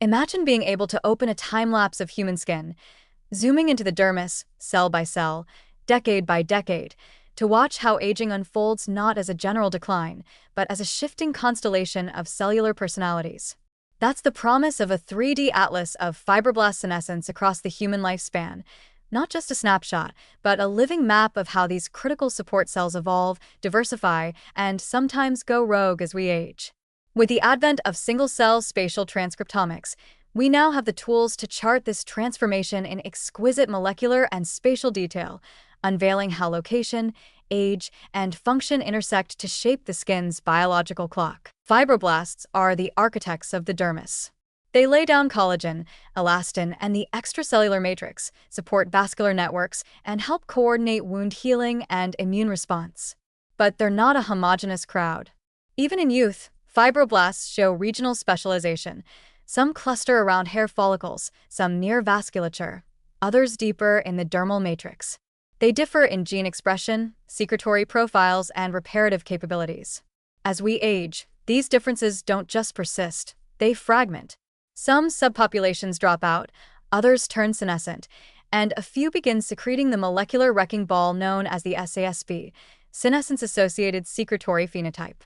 Imagine being able to open a time-lapse of human skin, zooming into the dermis, cell by cell, decade by decade, to watch how aging unfolds not as a general decline, but as a shifting constellation of cellular personalities. That's the promise of a 3D atlas of fibroblast senescence across the human lifespan. Not just a snapshot, but a living map of how these critical support cells evolve, diversify, and sometimes go rogue as we age. With the advent of single-cell spatial transcriptomics, we now have the tools to chart this transformation in exquisite molecular and spatial detail, unveiling how location, age, and function intersect to shape the skin's biological clock. Fibroblasts are the architects of the dermis. They lay down collagen, elastin, and the extracellular matrix, support vascular networks, and help coordinate wound healing and immune response. But they're not a homogeneous crowd. Even in youth, fibroblasts show regional specialization. Some cluster around hair follicles, some near vasculature, others deeper in the dermal matrix. They differ in gene expression, secretory profiles, and reparative capabilities. As we age, these differences don't just persist, they fragment. Some subpopulations drop out, others turn senescent, and a few begin secreting the molecular wrecking ball known as the SASP, senescence-associated secretory phenotype.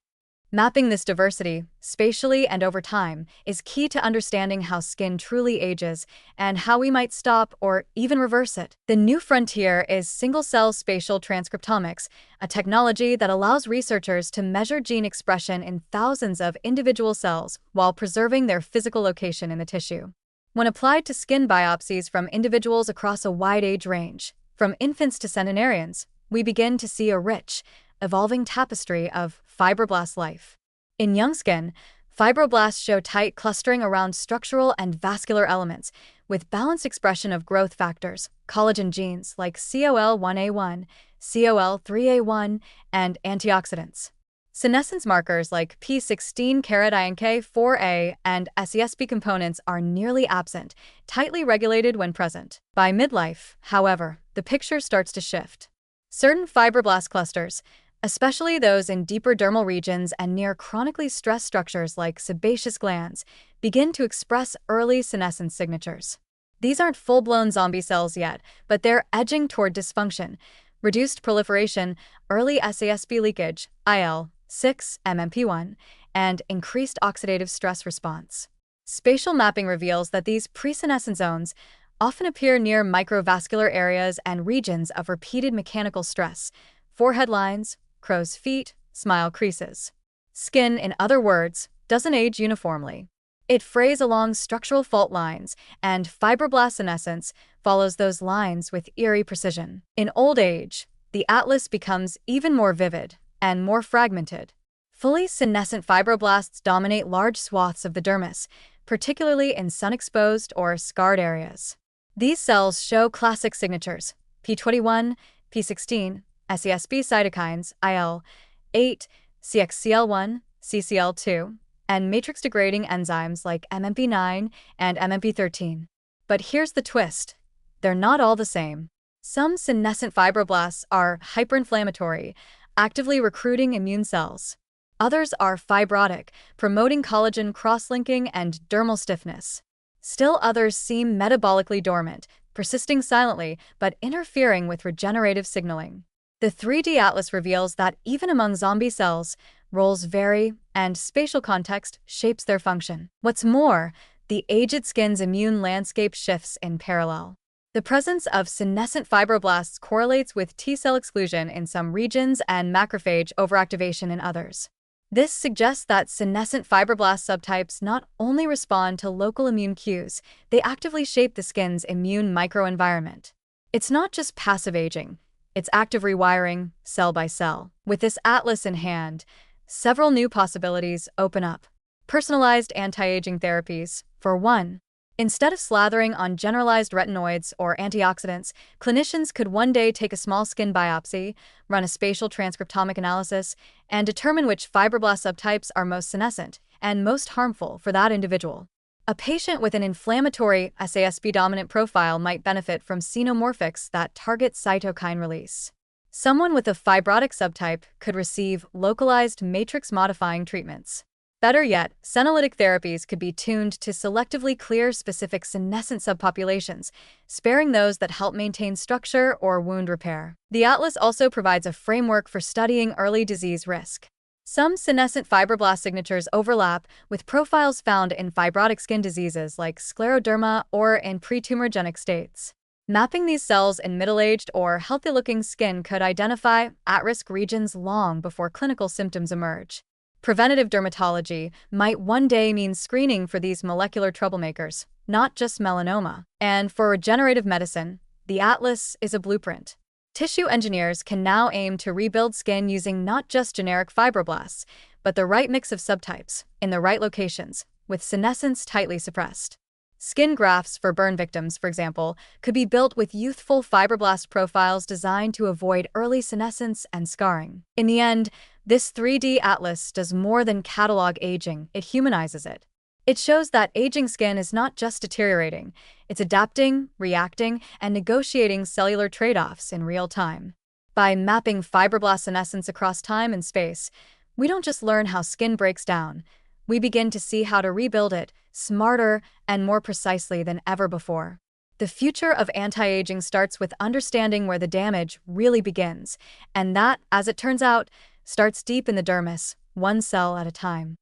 Mapping this diversity, spatially and over time, is key to understanding how skin truly ages and how we might stop or even reverse it. The new frontier is single-cell spatial transcriptomics, a technology that allows researchers to measure gene expression in thousands of individual cells while preserving their physical location in the tissue. When applied to skin biopsies from individuals across a wide age range, from infants to centenarians, we begin to see a rich, evolving tapestry of fibroblast life. In young skin, fibroblasts show tight clustering around structural and vascular elements, with balanced expression of growth factors, collagen genes like COL1A1, COL3A1, and antioxidants. Senescence markers like P16-INK4A and SESP components are nearly absent, tightly regulated when present. By midlife, however, the picture starts to shift. Certain fibroblast clusters, especially those in deeper dermal regions and near chronically stressed structures like sebaceous glands, begin to express early senescence signatures. These aren't full-blown zombie cells yet, but they're edging toward dysfunction, reduced proliferation, early SASP leakage, IL-6, MMP1, and increased oxidative stress response. Spatial mapping reveals that these presenescent zones often appear near microvascular areas and regions of repeated mechanical stress, forehead lines, crow's feet, smile creases. Skin, in other words, doesn't age uniformly. It frays along structural fault lines, and fibroblast senescence follows those lines with eerie precision. In old age, the atlas becomes even more vivid and more fragmented. Fully senescent fibroblasts dominate large swaths of the dermis, particularly in sun-exposed or scarred areas. These cells show classic signatures: P21, P16, SESP cytokines, IL-8, CXCL1, CCL2, and matrix-degrading enzymes like MMP9 and MMP13. But here's the twist: they're not all the same. Some senescent fibroblasts are hyperinflammatory, actively recruiting immune cells. Others are fibrotic, promoting collagen cross-linking and dermal stiffness. Still others seem metabolically dormant, persisting silently but interfering with regenerative signaling. The 3D atlas reveals that even among zombie cells, roles vary and spatial context shapes their function. What's more, the aged skin's immune landscape shifts in parallel. The presence of senescent fibroblasts correlates with T-cell exclusion in some regions and macrophage overactivation in others. This suggests that senescent fibroblast subtypes not only respond to local immune cues, they actively shape the skin's immune microenvironment. It's not just passive aging, it's active rewiring, cell by cell. With this atlas in hand, several new possibilities open up. Personalized anti-aging therapies, for one. Instead of slathering on generalized retinoids or antioxidants, clinicians could one day take a small skin biopsy, run a spatial transcriptomic analysis, and determine which fibroblast subtypes are most senescent and most harmful for that individual. A patient with an inflammatory SASP-dominant profile might benefit from xenomorphics that target cytokine release. Someone with a fibrotic subtype could receive localized matrix-modifying treatments. Better yet, senolytic therapies could be tuned to selectively clear specific senescent subpopulations, sparing those that help maintain structure or wound repair. The atlas also provides a framework for studying early disease risk. Some senescent fibroblast signatures overlap with profiles found in fibrotic skin diseases like scleroderma or in pretumorigenic states. Mapping these cells in middle-aged or healthy-looking skin could identify at-risk regions long before clinical symptoms emerge. Preventative dermatology might one day mean screening for these molecular troublemakers, not just melanoma. And for regenerative medicine, the atlas is a blueprint. Tissue engineers can now aim to rebuild skin using not just generic fibroblasts, but the right mix of subtypes, in the right locations, with senescence tightly suppressed. Skin grafts for burn victims, for example, could be built with youthful fibroblast profiles designed to avoid early senescence and scarring. In the end, this 3D atlas does more than catalog aging, it humanizes it. It shows that aging skin is not just deteriorating, it's adapting, reacting, and negotiating cellular trade-offs in real time. By mapping fibroblast senescence across time and space, we don't just learn how skin breaks down, we begin to see how to rebuild it smarter and more precisely than ever before. The future of anti-aging starts with understanding where the damage really begins, and that, as it turns out, starts deep in the dermis, one cell at a time.